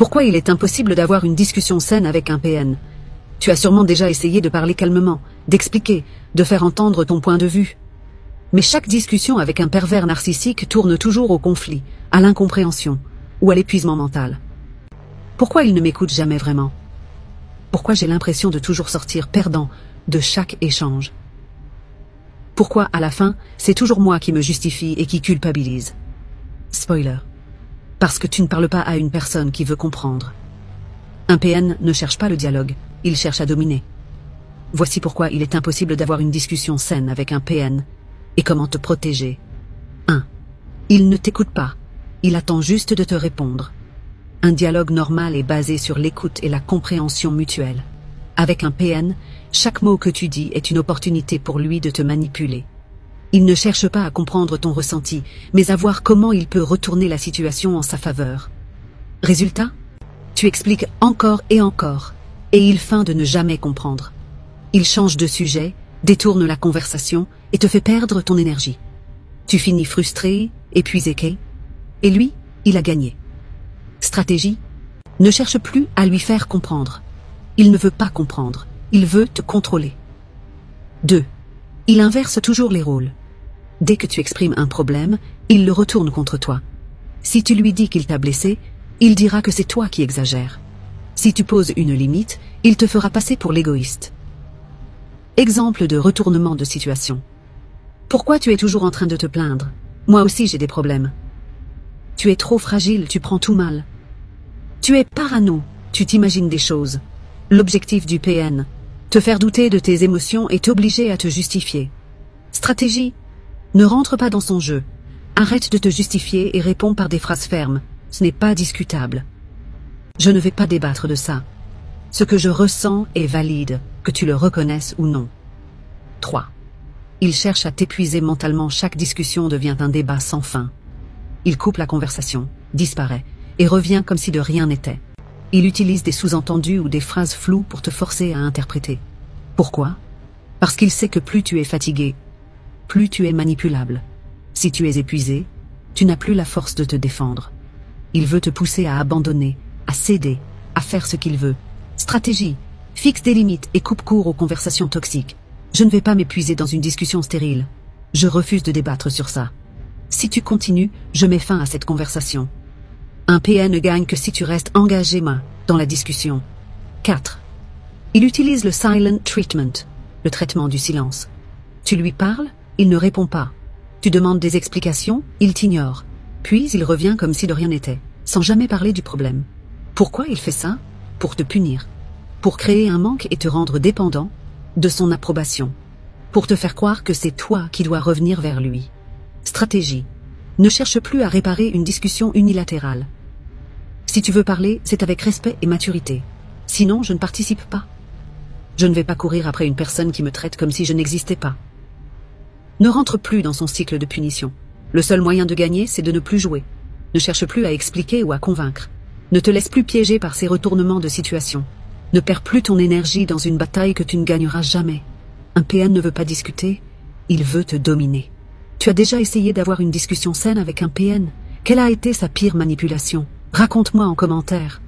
Pourquoi il est impossible d'avoir une discussion saine avec un PN? Tu as sûrement déjà essayé de parler calmement, d'expliquer, de faire entendre ton point de vue. Mais chaque discussion avec un pervers narcissique tourne toujours au conflit, à l'incompréhension ou à l'épuisement mental. Pourquoi il ne m'écoute jamais vraiment? Pourquoi j'ai l'impression de toujours sortir perdant de chaque échange? Pourquoi, à la fin, c'est toujours moi qui me justifie et qui culpabilise? Spoiler. Parce que tu ne parles pas à une personne qui veut comprendre. Un PN ne cherche pas le dialogue, il cherche à dominer. Voici pourquoi il est impossible d'avoir une discussion saine avec un PN. Et comment te protéger? 1. Il ne t'écoute pas, il attend juste de te répondre. Un dialogue normal est basé sur l'écoute et la compréhension mutuelle. Avec un PN, chaque mot que tu dis est une opportunité pour lui de te manipuler. Il ne cherche pas à comprendre ton ressenti, mais à voir comment il peut retourner la situation en sa faveur. Résultat? Tu expliques encore, et il feint de ne jamais comprendre. Il change de sujet, détourne la conversation et te fait perdre ton énergie. Tu finis frustré, épuisé, et lui, il a gagné. Stratégie? Ne cherche plus à lui faire comprendre. Il ne veut pas comprendre, il veut te contrôler. 2. Il inverse toujours les rôles. Dès que tu exprimes un problème, il le retourne contre toi. Si tu lui dis qu'il t'a blessé, il dira que c'est toi qui exagères. Si tu poses une limite, il te fera passer pour l'égoïste. Exemple de retournement de situation. Pourquoi tu es toujours en train de te plaindre? Moi aussi j'ai des problèmes. Tu es trop fragile, tu prends tout mal. Tu es parano, tu t'imagines des choses. L'objectif du PN, te faire douter de tes émotions et t'obliger à te justifier. Stratégie? Ne rentre pas dans son jeu. Arrête de te justifier et réponds par des phrases fermes. Ce n'est pas discutable. Je ne vais pas débattre de ça. Ce que je ressens est valide, que tu le reconnaisses ou non. 3. Il cherche à t'épuiser mentalement, chaque discussion devient un débat sans fin. Il coupe la conversation, disparaît, et revient comme si de rien n'était. Il utilise des sous-entendus ou des phrases floues pour te forcer à interpréter. Pourquoi? Parce qu'il sait que plus tu es fatigué, plus tu es manipulable. Si tu es épuisé, tu n'as plus la force de te défendre. Il veut te pousser à abandonner, à céder, à faire ce qu'il veut. Stratégie, fixe des limites et coupe court aux conversations toxiques. Je ne vais pas m'épuiser dans une discussion stérile. Je refuse de débattre sur ça. Si tu continues, je mets fin à cette conversation. Un PN ne gagne que si tu restes engagé dans la discussion. 4. Il utilise le silent treatment, le traitement du silence. Tu lui parles, il ne répond pas. Tu demandes des explications, il t'ignore. Puis il revient comme si de rien n'était, sans jamais parler du problème. Pourquoi il fait ça? Pour te punir. Pour créer un manque et te rendre dépendant de son approbation. Pour te faire croire que c'est toi qui dois revenir vers lui. Stratégie. Ne cherche plus à réparer une discussion unilatérale. Si tu veux parler, c'est avec respect et maturité. Sinon, je ne participe pas. Je ne vais pas courir après une personne qui me traite comme si je n'existais pas. Ne rentre plus dans son cycle de punition. Le seul moyen de gagner, c'est de ne plus jouer. Ne cherche plus à expliquer ou à convaincre. Ne te laisse plus piéger par ces retournements de situation. Ne perds plus ton énergie dans une bataille que tu ne gagneras jamais. Un PN ne veut pas discuter, il veut te dominer. Tu as déjà essayé d'avoir une discussion saine avec un PN? Quelle a été sa pire manipulation? Raconte-moi en commentaire.